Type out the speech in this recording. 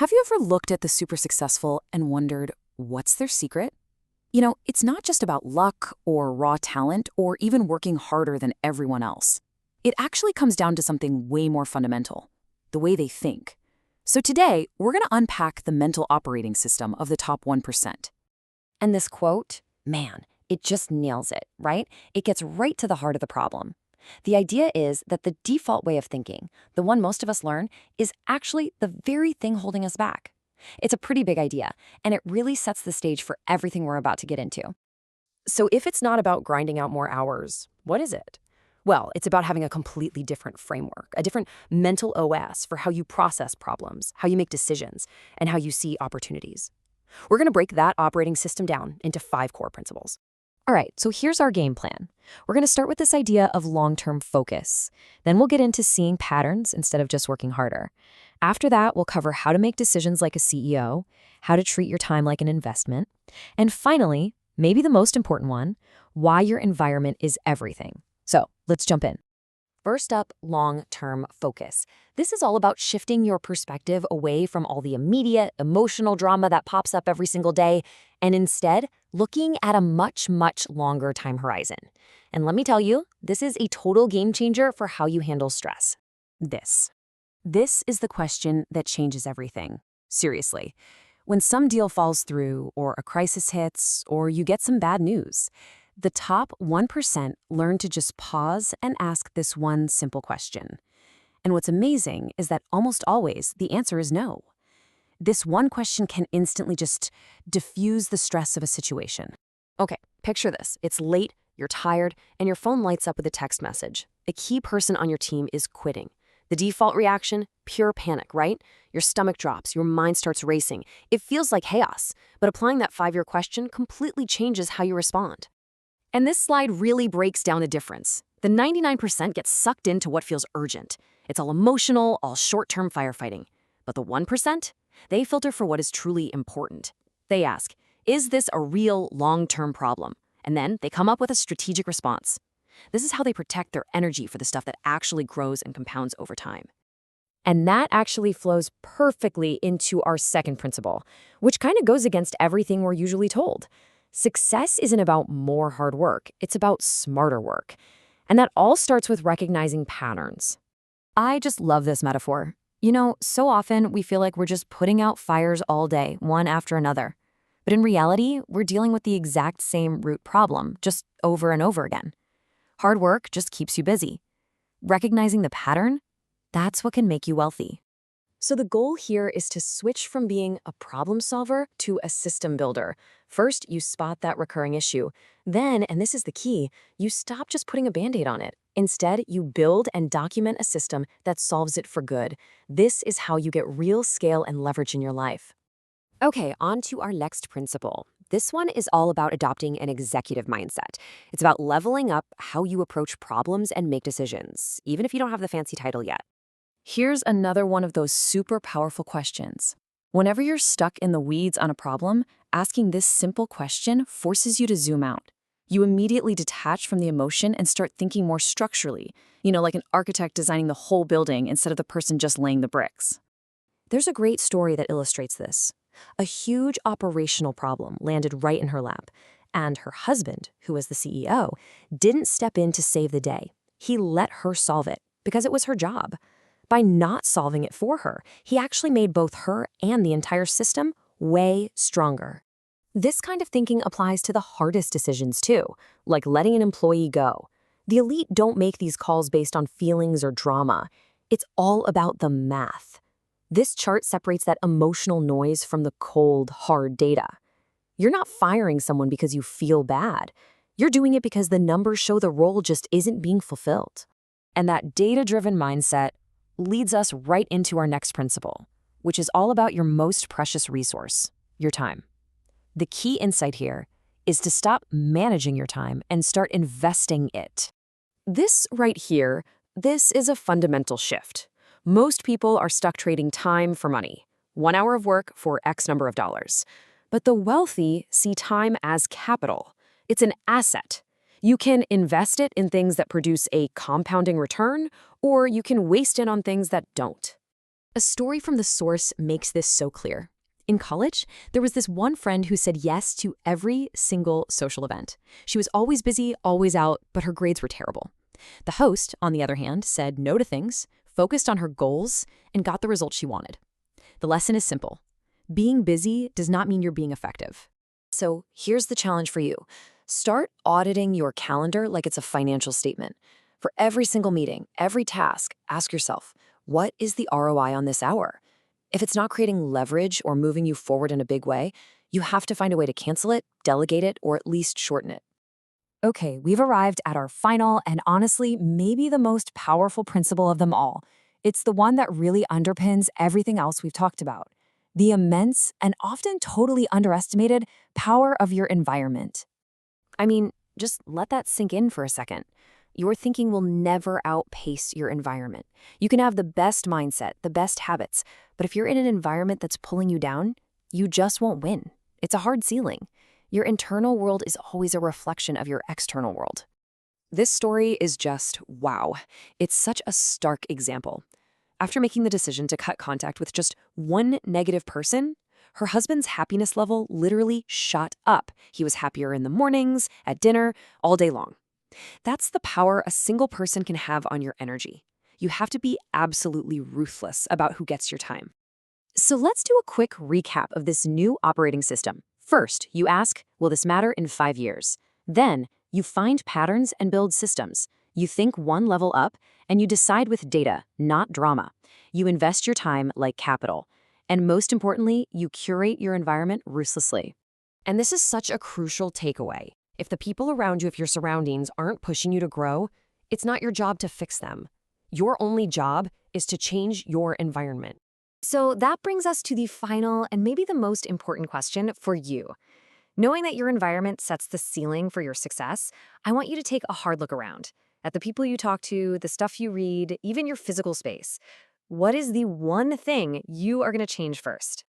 Have you ever looked at the super successful and wondered, what's their secret? It's not just about luck or raw talent or even working harder than everyone else. It actually comes down to something way more fundamental, the way they think. So today, we're going to unpack the mental operating system of the top 1%. And this quote, man, it just nails it, right? It gets right to the heart of the problem. The idea is that the default way of thinking, the one most of us learn, is actually the very thing holding us back. It's a pretty big idea, and it really sets the stage for everything we're about to get into. So if it's not about grinding out more hours, what is it? Well, it's about having a completely different framework, a different mental OS for how you process problems, how you make decisions, and how you see opportunities. We're going to break that operating system down into 5 core principles. All right, so here's our game plan. We're going to start with this idea of long-term focus. Then we'll get into seeing patterns instead of just working harder. After that, we'll cover how to make decisions like a CEO, how to treat your time like an investment, and finally, maybe the most important one, why your environment is everything. So let's jump in. First up, long-term focus. This is all about shifting your perspective away from all the immediate, emotional drama that pops up every single day, and instead, looking at a much, much longer time horizon. And let me tell you, this is a total game changer for how you handle stress. This is the question that changes everything. Seriously. When some deal falls through, or a crisis hits, or you get some bad news, the top 1% learn to just pause and ask this one simple question. And what's amazing is that almost always the answer is no. This one question can instantly just diffuse the stress of a situation. Okay, picture this. It's late, you're tired, and your phone lights up with a text message. A key person on your team is quitting. The default reaction? Pure panic, right? Your stomach drops, your mind starts racing. It feels like chaos, but applying that 5-year question completely changes how you respond. And this slide really breaks down the difference. The 99% gets sucked into what feels urgent. It's all emotional, all short-term firefighting. But the 1%? They filter for what is truly important. They ask, is this a real long-term problem? And then they come up with a strategic response. This is how they protect their energy for the stuff that actually grows and compounds over time. And that actually flows perfectly into our second principle, which kind of goes against everything we're usually told. Success isn't about more hard work, it's about smarter work. And that all starts with recognizing patterns. I just love this metaphor. So often we feel like we're just putting out fires all day, one after another. But in reality, we're dealing with the exact same root problem, just over and over again. Hard work just keeps you busy. Recognizing the pattern, that's what can make you wealthy. So the goal here is to switch from being a problem solver to a system builder. First, you spot that recurring issue. Then, and this is the key, you stop just putting a Band-Aid on it. Instead, you build and document a system that solves it for good. This is how you get real scale and leverage in your life. Okay, on to our next principle. This one is all about adopting an executive mindset. It's about leveling up how you approach problems and make decisions, even if you don't have the fancy title yet. Here's another one of those super powerful questions. Whenever you're stuck in the weeds on a problem, asking this simple question forces you to zoom out. You immediately detach from the emotion and start thinking more structurally, like an architect designing the whole building instead of the person just laying the bricks. There's a great story that illustrates this. A huge operational problem landed right in her lap, and her husband, who was the CEO, didn't step in to save the day. He let her solve it because it was her job. By not solving it for her, he actually made both her and the entire system way stronger. This kind of thinking applies to the hardest decisions too, like letting an employee go. The elite don't make these calls based on feelings or drama. It's all about the math. This chart separates that emotional noise from the cold, hard data. You're not firing someone because you feel bad. You're doing it because the numbers show the role just isn't being fulfilled. And that data-driven mindset leads us right into our next principle, which is all about your most precious resource, your time. The key insight here is to stop managing your time and start investing it. This right here, this is a fundamental shift. Most people are stuck trading time for money, 1 hour of work for X number of dollars. But the wealthy see time as capital. It's an asset. You can invest it in things that produce a compounding return, or you can waste it on things that don't. A story from the source makes this so clear. In college, there was this one friend who said yes to every single social event. She was always busy, always out, but her grades were terrible. The host, on the other hand, said no to things, focused on her goals, and got the results she wanted. The lesson is simple. Being busy does not mean you're being effective. So here's the challenge for you. Start auditing your calendar like it's a financial statement. For every single meeting, every task, ask yourself, what is the ROI on this hour? If it's not creating leverage or moving you forward in a big way, you have to find a way to cancel it, delegate it, or at least shorten it. Okay, we've arrived at our final and honestly, maybe the most powerful principle of them all. It's the one that really underpins everything else we've talked about. The immense and often totally underestimated power of your environment. I mean, just let that sink in for a second. Your thinking will never outpace your environment. You can have the best mindset, the best habits, but if you're in an environment that's pulling you down, you just won't win. It's a hard ceiling. Your internal world is always a reflection of your external world. This story is just wow. It's such a stark example. After making the decision to cut contact with just one negative person, her husband's happiness level literally shot up. He was happier in the mornings, at dinner, all day long. That's the power a single person can have on your energy. You have to be absolutely ruthless about who gets your time. So let's do a quick recap of this new operating system. First, you ask, will this matter in 5 years? Then, you find patterns and build systems. You think one level up, and you decide with data, not drama. You invest your time like capital. And most importantly, you curate your environment ruthlessly. And this is such a crucial takeaway. If the people around you, if your surroundings aren't pushing you to grow, it's not your job to fix them. Your only job is to change your environment. So that brings us to the final and maybe the most important question for you. Knowing that your environment sets the ceiling for your success, I want you to take a hard look around at the people you talk to, the stuff you read, even your physical space. What is the one thing you are going to change first?